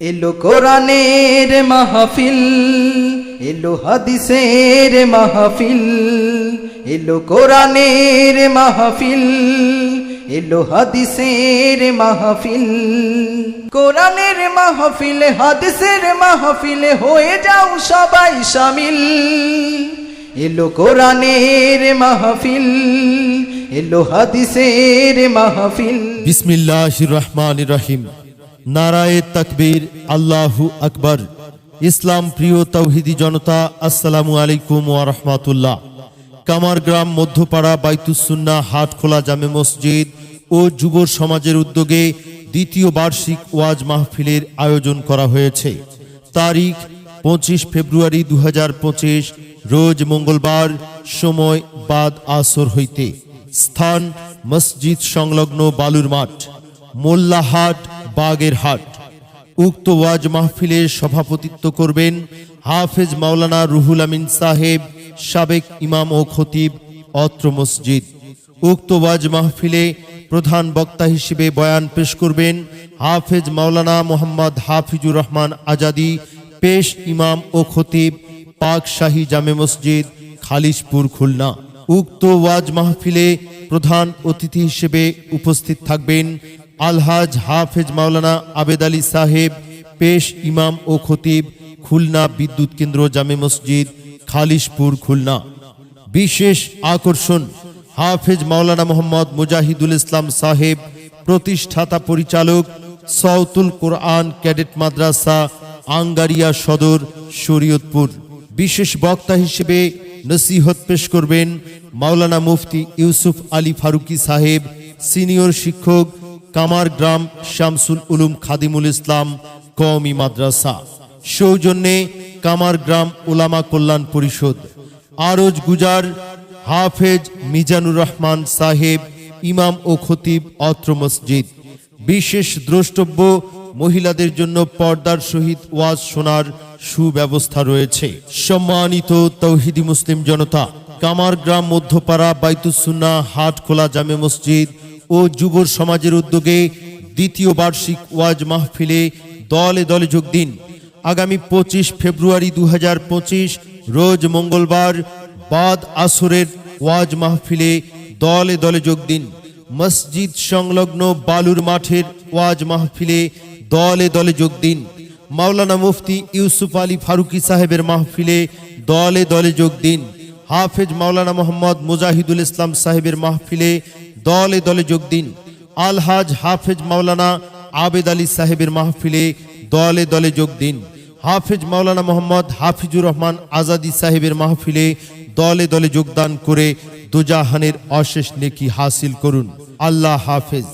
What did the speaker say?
এলো কোরআনের মাহফিল, এলো হাদিসের মাহফিল, এলো কোরআনের মাহফিল, এলো হাদিসের মাহফিল। কোরআনের মাহফিল হাদিসের মাহফিল হয়ে যাও সবাই শামিল। এলো কোরআনের মাহফিল, এলো হাদিসের মাহফিল। বিসমিল্লাহির রহমানির রহিম। নারায়ে তাকবীর, আল্লাহু আকবার। ইসলাম প্রিয় তাওহীদি জনতা, আসসালামু আলাইকুম ওয়া রাহমাতুল্লাহ। কামারগ্রাম মধ্যপাড়া বাইতুস সুন্নাহ হাটখোলা জামে মসজিদ ও যুব সমাজের উদ্যোগে দ্বিতীয় বার্ষিক ওয়াজ মাহফিলের আয়োজন করা হয়েছে। তারিখ 25 ফেব্রুয়ারি 2025, রোজ মঙ্গলবার, সময় বাদ আসর হইতে। স্থান মসজিদ সংলগ্ন বালুর মাঠ, মোল্লাহাট, বাগেরহাট। উক্ত ওয়াজ মাহফিলের সভাপতিত্ব করবেন হাফেজ মাওলানা রুহুল আমিন সাহেব, সাবেক ইমাম ও খতিব অত্র মসজিদ। উক্ত ওয়াজ মাহফিলে প্রধান বক্তা হিসেবে বয়ান পেশ করবেন হাফেজ মাওলানা মোহাম্মদ হাফিজুর রহমান আজাদি, পেশ ইমাম ও খতিব, পাক শাহী জামে মসজিদ, খালিশপুর, খুলনা। উক্ত ওয়াজ মাহফিলে প্রধান অতিথি হিসেবে উপস্থিত থাকবেন আলহাজ হাফেজ মাওলানা আবেদ আলী সাহেব, পেশ ইমাম ও খতিব, খুলনা বিদ্যুৎ কেন্দ্র জামে মসজিদ, খালিশপুর, খুলনা। বিশেষ আকর্ষণ হাফেজ মাওলানা মোহাম্মদ মুজাহিদুল ইসলাম সাহেব, প্রতিষ্ঠাতা পরিচালক, সাউতুল কোরআন ক্যাডেট মাদ্রাসা, আঙ্গারিয়া সদর, শরীয়তপুর। বিশেষ বক্তা হিসেবে নসিহত পেশ করবেন মাওলানা মুফতি ইউসুফ আলী ফারুকি সাহেব, সিনিয়র শিক্ষক, কামারগ্রাম শামসুল উলুম খাদিমুল ইসলাম কওমি মাদ্রাসা। সৌজন্যে কামারগ্রাম উলামা কল্যাণ পরিষদ। আরজ গুজার হাফেজ মিজানুর রহমান সাহেব, ইমাম ও খতিব অত্র মসজিদ। বিশেষ দ্রষ্টব্য মহিলাদের জন্য পর্দার সহিত ওয়াজ শোনার সুব্যবস্থা রয়েছে। সম্মানিত তাওহীদি মুসলিম জনতা, কামারগ্রাম মধ্যপাড়া বাইতুস সুন্নাহ হাটখোলা জামে মসজিদ ও যুব সমাজের উদ্যোগে দ্বিতীয় বার্ষিক ওয়াজ মাহফিলে দলে দলে যোগ দিন। আগামী 25 ফেব্রুয়ারি 2025, রোজ মঙ্গলবার বাদ আসরের ওয়াজ মাহফিলে দলে দলে যোগ দিন। মসজিদ সংলগ্ন বালুর মাঠের ওয়াজ মাহফিলে দলে দলে যোগ দিন। মাওলানা মুফতি ইউসুফ আলী ফারুকি সাহেবের মাহফিলে দলে দলে যোগ দিন। হাফেজ মাওলানা মোহাম্মদ মুজাহিদুল ইসলাম সাহেবের মাহফিলে দলে দলে যোগ দিন। আলহাজ হাফেজ মাওলানা আবেদ আলী সাহেবের মাহফিলে দলে দলে যোগ দিন। হাফেজ মাওলানা মোহাম্মদ হাফিজুর রহমান আজাদি সাহেবের মাহফিলে দলে দলে যোগদান করে দুজাহানের অশেষ নেকি হাসিল করুন। আল্লাহ হাফেজ।